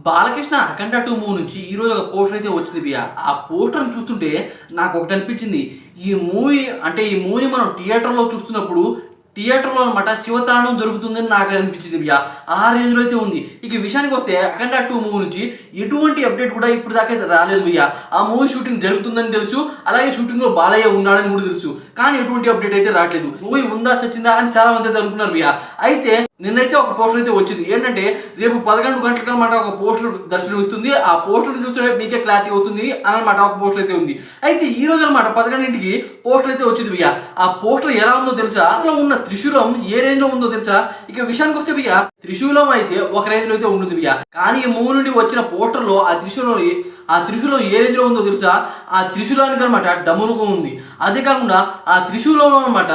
బాలకృష్ణ అఖండ 2 movie నుంచి ఈరోజు ఒక పోస్టర్ అయితే వచ్చింది బియ్య. ఆ పోస్టర్ని చూస్తుంటే నాకు ఒకటి అనిపించింది. ఈ మూవీని మనం థియేటర్లో చూస్తున్నప్పుడు థియేటర్లో అనమాట శివతాండవం జరుగుతుందని నాకు అనిపించింది బియ్య. ఆ రేంజ్లో అయితే ఉంది. ఇక విషయానికి వస్తే అఖండ 2 మూవీ నుంచి ఎటువంటి అప్డేట్ కూడా ఇప్పుడు దాకా రాలేదు బియ్య. ఆ మూవీ షూటింగ్ జరుగుతుందని తెలుసు, అలాగే షూటింగ్లో బాలయ్య ఉన్నాడని కూడా తెలుసు. కానీ ఎటువంటి అప్డేట్ అయితే రావట్లేదు. మూవీ ఉందా సచ్చిందా అని చాలా మంది అయితే అనుకున్నారు బియ్య. అయితే నిన్నైతే ఒక పోస్టర్ అయితే వచ్చింది. ఏంటంటే రేపు 11 గంటలకు అనమాట ఒక పోస్టర్ దర్శనం ఇస్తుంది. ఆ పోస్టర్ చూస్తే మీకే క్లారిటీ అవుతుంది అనమాట ఒక పోస్టర్ అయితే ఉంది. అయితే ఈ రోజు అనమాట 11ంటికి పోస్టర్ అయితే వచ్చింది బియ్య. ఆ పోస్టర్ ఎలా ఉందో తెలుసా? అందులో ఉన్న త్రిశూలం ఏ రేంజ్ లో ఉందో తెలుసా? ఇక విషయానికి వస్తే బియ్య, త్రిశూలం అయితే ఒక రేంజ్ లో అయితే ఉంటుంది బియ్య. కానీ ఈ మూవీ నుండి వచ్చిన పోస్టర్ లో ఆ త్రిశూలం ఏ రేంజ్ లో ఉందో తెలుసా? ఆ త్రిశూలానికి అనమాట డమరుకం ఉంది. అదే కాకుండా ఆ త్రిశూలం అనమాట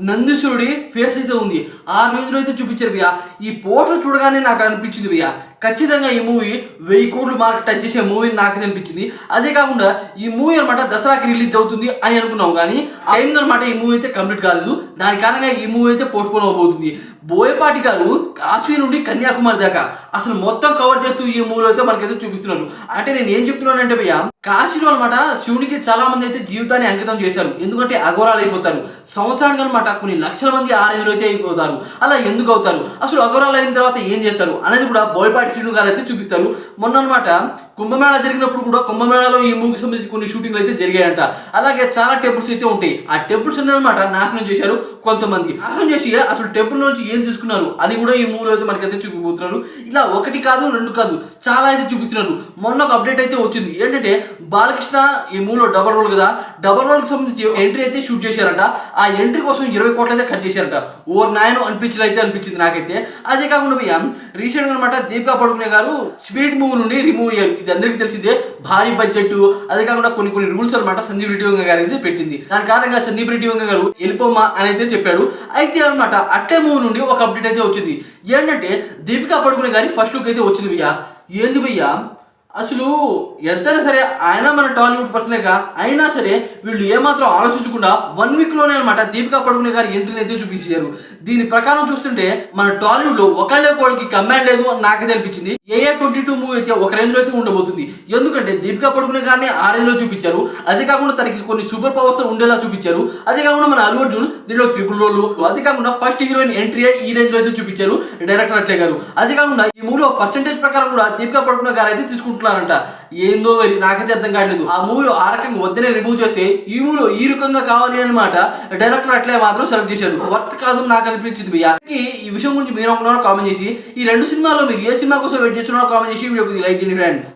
నందీశ్వరుడి ఫేస్ అయితే ఉంది. ఆ రేంజ్ లో అయితే చూపించారు బియ్య. ఈ పోస్టర్ చూడగానే నాకు అనిపించింది బియ్య, ఖచ్చితంగా ఈ మూవీ 1000 కోట్లు మార్క్ టచ్ చేసే మూవీ నాకు అనిపించింది. అదే కాకుండా ఈ మూవీ అనమాట దసరాకి రిలీజ్ అవుతుంది అని అనుకున్నాం, కానీ టైం అనమాట ఈ మూవీ అయితే కంప్లీట్ కాలేదు. దాని కారణంగా ఈ మూవీ అయితే పోస్ట్పోన్ అవబోతుంది. బోయపాటి గారు కాశ్మీర్ నుండి కన్యాకుమారి దాకా అసలు మొత్తం కవర్ చేస్తూ ఈ మూవీలో అయితే మనకైతే చూపిస్తున్నారు. అంటే నేను ఏం చెప్తున్నానంటే భయ్య, కాశీలో అనమాట శివుడికి చాలా మంది అయితే జీవితాన్ని అంకితం చేశారు. ఎందుకంటే అఘోరాలు అయిపోతారు. సంవత్సరానికి అనమాట కొన్ని లక్షల మంది ఆ రేంజ్లో అయితే అయిపోతారు. అలా ఎందుకు అవుతారు, అసలు అఘోరాలు అయిన తర్వాత ఏం చేస్తారు అనేది కూడా బోయపాటి శ్రీను గారు అయితే చూపిస్తారు. మొన్న అనమాట కుంభమేళా జరిగినప్పుడు కూడా కుంభమేళాలో ఈ మూవీకి సంబంధించి కొన్ని షూటింగ్లు అయితే జరిగాయంట. అలాగే చాలా టెంపుల్స్ అయితే ఉంటాయి. ఆ టెంపుల్స్ అనమాట నాశనం చేశారు కొంతమంది. నాశనం చేసి అసలు టెంపుల్ నుంచి ఏం తీసుకున్నారు అని కూడా ఈ మూవీలో అయితే మనకైతే చూపిపోతున్నారు. ఇలా ఒకటి కాదు రెండు కాదు చాలా అయితే చూపిస్తున్నారు. మొన్న ఒక అప్డేట్ అయితే వచ్చింది. ఏంటంటే బాలకృష్ణ ఈ మూవీలో డబల్ రోల్ కదా, డబల్ రోల్కి సంబంధించి ఎంట్రీ అయితే షూట్ చేశారంట. ఆ ఎంట్రీ కోసం 20 కోట్లు అయితే కట్ చేశారంట. ఓవర్ నాయను అనిపించింది నాకైతే. అదే కాకుండా భయ్య, రీసెంట్గా అనమాట దీపికా పడుకునే గారు స్పిరిట్ మూవీ నుండి రిమూవ్ అయ్యారు. ఇది అందరికీ తెలిసిందే. భారీ బడ్జెట్, అదే కాకుండా కొన్ని రూల్స్ అనమాట సందీప్ రెడ్డి వంగ గారు అయితే పెట్టింది. దాని కారణంగా సందీప్ రెడ్డి వంగ గారు వెళ్ళిపోమా అని అయితే చెప్పాడు. అయితే అనమాట అట్టే మూవీ నుండి ఒక అప్డేట్ అయితే వచ్చింది. ఏంటంటే దీపికా పడుకునే గారి ఫస్ట్ లుక్ అయితే వచ్చింది భయ్య. ఏంది భయ్య, అసలు ఎంతైనా సరే ఆయన మన టాలీవుడ్ పర్సనేగా అయినా సరే వీళ్ళు ఏమాత్రం ఆలోచించకుండా 1 వీక్లోనే అనమాట దీపికా పడుకునే గారి ఎంట్రీని అయితే చూపించారు. దీని ప్రకారం చూస్తుంటే మన టాలీవుడ్లో ఒకళ్ళకి కమాండ్ లేదు అని నాకైతే అనిపించింది. AA 22 మూవీ అయితే ఒక రేంజ్లో అయితే ఉండబోతుంది. ఎందుకంటే దీపికా పడుకునే గారిని ఆ రేంజ్లో చూపించారు. అదే కాకుండా తనకి కొన్ని సూపర్ పవర్స్ ఉండేలా చూపించారు. అదే కాకుండా మన అల్లు అర్జున్ దీనిలో ట్రిపుల్ రోల్, అదే కాకుండా ఫస్ట్ హీరోయిన్ ఎంట్రీ ఈ రేంజ్లో అయితే చూపించారు డైరెక్టర్ అట్లే గారు. అదే కాకుండా ఈ మూవీలో పర్సెంటేజ్ ప్రకారం కూడా దీపికా పడుకునే గారు అయితే తీసుకుంటున్నారంట. ఏందో మరి నాకైతే అర్థం కావట్లేదు. ఆ మూవీలో ఆ రకంగా వద్దనే రిమూవ్ చేస్తే ఈ మూవీలో ఈ రకంగా కావాలి అనమాట డైరెక్టర్ అట్లే మాత్రం సెలెక్ట్ చేశారు. వర్త్ కాదు నాకు అనిపించింది భయ్య. ఈ విషయం గురించి మీరు కామెంట్ చేసి, ఈ 2 సినిమాలో మీరు ఏ సినిమా కోసం వెయిట్ చేస్తున్నారో కామెంట్ చేసి వీడియోకి లైక్ చేయండి ఫ్రెండ్స్.